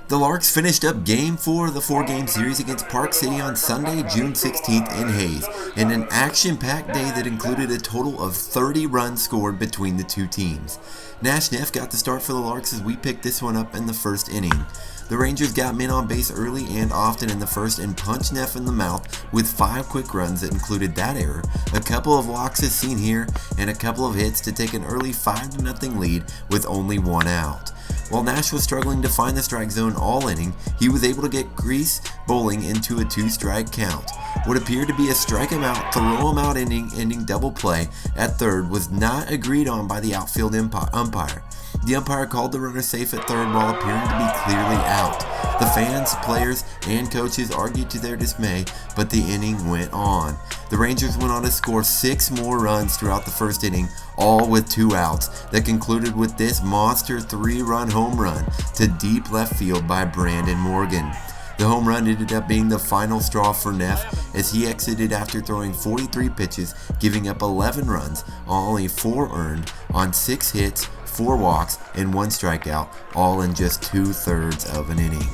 The Larks finished up Game 4 of the 4-game series against Park City on Sunday, June 16th in Hays, in an action-packed day that included a total of 30 runs scored between the two teams. Nash Neff got the start for the Larks as we picked this one up in the first inning. The Rangers got men on base early and often in the first and punched Neff in the mouth with 5 quick runs that included that error, a couple of walks as seen here, and a couple of hits to take an early 5-0 lead with only 1 out. While Nash was struggling to find the strike zone all inning, he was able to get Grease bowling into a 2-strike count. What appeared to be a strike him out, throw him out ending double play at third was not agreed on by the outfield umpire. The umpire called the runner safe at third while appearing to be clearly out. The fans, players, and coaches argued to their dismay, but the inning went on. The Rangers went on to score 6 more runs throughout the first inning, all with 2 outs, that concluded with this monster 3-run home run to deep left field by Brandon Morgan. The home run ended up being the final straw for Neff as he exited after throwing 43 pitches, giving up 11 runs, only 4 earned, on 6 hits, 4 walks, and 1 strikeout, all in just 2/3 of an inning.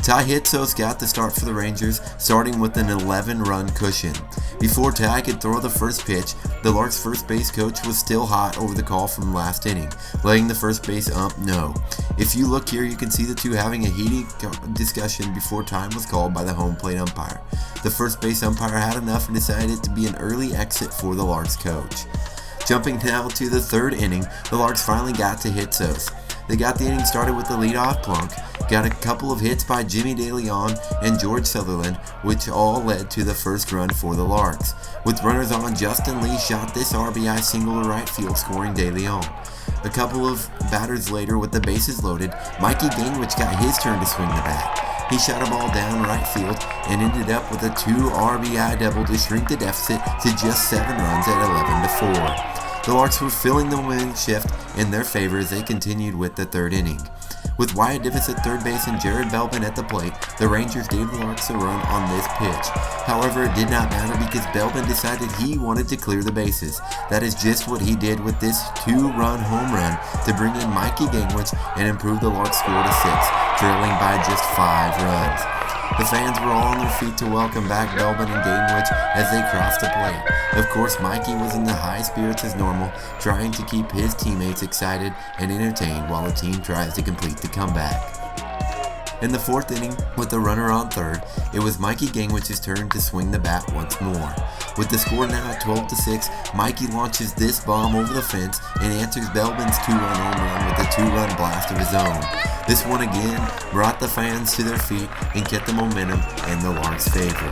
Ty Hitsos got the start for the Rangers, starting with an 11-run cushion. Before Ty could throw the first pitch, the Larks' first base coach was still hot over the call from last inning, letting the first base ump know. If you look here, you can see the two having a heated discussion before time was called by the home plate umpire. The first base umpire had enough and decided it to be an early exit for the Larks coach. Jumping now to the 3rd inning, the Larks finally got to Hitsos. They got the inning started with the leadoff plunk, got a couple of hits by Jimmy DeLeon and George Sutherland, which all led to the first run for the Larks. With runners on, Justin Lee shot this RBI single to right field, scoring DeLeon. A couple of batters later, with the bases loaded, Mikey Gangwich got his turn to swing the bat. He shot a ball down right field and ended up with a 2 RBI double to shrink the deficit to just 7 runs at 11-4. The Larks were filling the winning shift in their favor as they continued with the 3rd inning. With Wyatt Divis at third base and Jared Belbin at the plate, the Rangers gave the Larks a run on this pitch. However, it did not matter because Belbin decided he wanted to clear the bases. That is just what he did with this 2-run home run to bring in Mikey Gangwich and improve the Larks' score to 6, trailing by just 5 runs. The fans were all on their feet to welcome back Belbin and Gangwich as they crossed the plate. Of course, Mikey was in the high spirits as normal, trying to keep his teammates excited and entertained while the team tries to complete the comeback. In the 4th inning, with the runner on third, it was Mikey Gangwich's turn to swing the bat once more. With the score now at 12-6, Mikey launches this bomb over the fence and answers Belbin's 2-run home run with a 2-run blast of his own. This one again brought the fans to their feet and kept the momentum in the Larks' favor.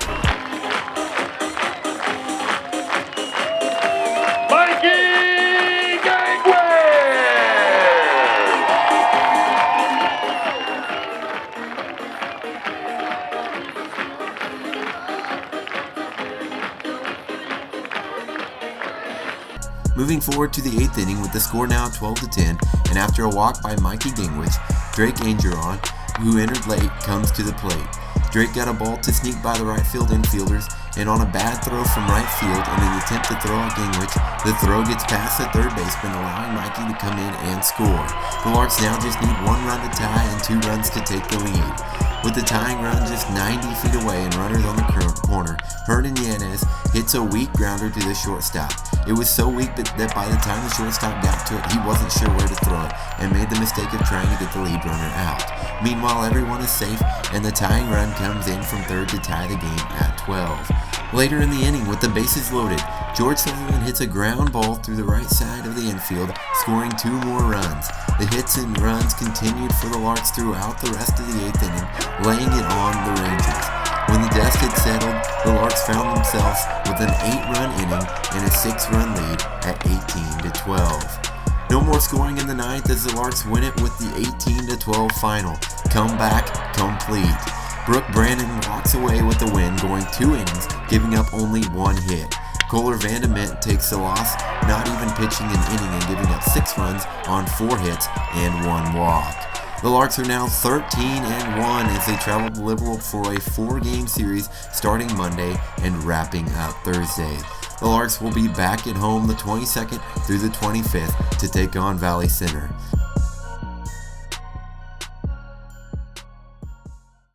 Moving forward to the 8th inning with the score now 12-10, and after a walk by Mikey Gangwich, Drake Angeron, who entered late, comes to the plate. Drake got a ball to sneak by the right field infielders, and on a bad throw from right field in an attempt to throw out Gangwich, the throw gets past the third baseman, allowing Mikey to come in and score. The Larks now just need 1 run to tie and 2 runs to take the lead. With the tying run just 90 feet away and runners on the corner, Hernan Yanez hits a weak grounder to the shortstop. It was so weak that by the time the shortstop got to it, he wasn't sure where to throw it and made the mistake of trying to get the lead runner out. Meanwhile, everyone is safe and the tying run comes in from third to tie the game at 12. Later in the inning, with the bases loaded, George Sutherland hits a ground ball through the right side of the infield, scoring 2 more runs. The hits and runs continued for the Larks throughout the rest of the 8th inning, laying it on the Rangers. When the dust had settled, the Larks found themselves with an 8-run inning and a 6-run lead at 18-12. No more scoring in the 9th as the Larks win it with the 18-12 final. Comeback complete. Brooke Brandon walks away with the win, going 2 innings, giving up only 1 hit. Kohler Vandement takes the loss, not even pitching an inning and giving up 6 runs on 4 hits and 1 walk. The Larks are now 13-1 as they travel to Liverpool for a 4-game series starting Monday and wrapping up Thursday. The Larks will be back at home the 22nd through the 25th to take on Valley Center.